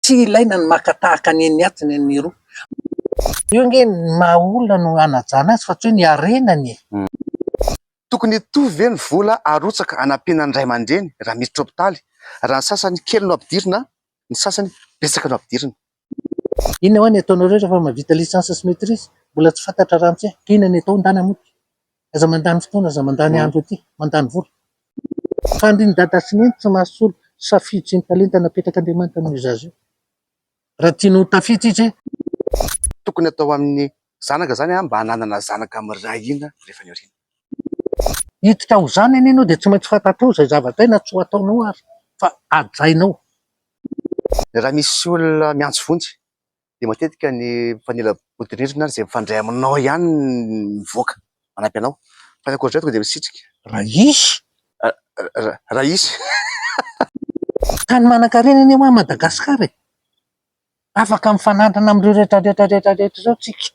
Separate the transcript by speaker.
Speaker 1: tsy ilaina ny makatahaka ny eny atsiny ny roa. Io nge maha olona no anajana azy fa tsy hoe ny arenany.
Speaker 2: Tokony hitovy ve ny vola arotsaka anampiana ny ray aman-dreny raha miditra hopitaly, raha ny sasany kely no ampidirina, ny sasany betsaka no ampidirina.
Speaker 1: Inona ho any ataonareo rehefa mahavita lisansa sy maîtrise? Mbola tsy fantatra ramose. Inona ny atao ndana moky? Aza mandany fotoana, aza mandany andro aty, mandany vola. Fa ny dada sy neny tsy mahasolo safidy sy ny talenta napetraka Andriamanitra noho izazy io. Raha tiany ho tafiditra izy
Speaker 2: tokony atao amin'ny zanaka zany mba hananana zanaka amin'ny ray ina rehefa ny orina.
Speaker 1: hiditra ho zany any ianao dia tsy maintsy fantatrao izay zavatra na tsy ho ataonao ary fa ajainao.
Speaker 2: Raha misy olona miantso vonjy dia matetika ny mpanila-bodirindrina izay mifandray aminao ihany mivoaka manampy anao. Fa ny ankoatr'izay tonga dia misitrika. Raha isy
Speaker 1: tany manan-karena any ho Madagasikara afaka mifanandrina amin'ireo rehetra zao tsika.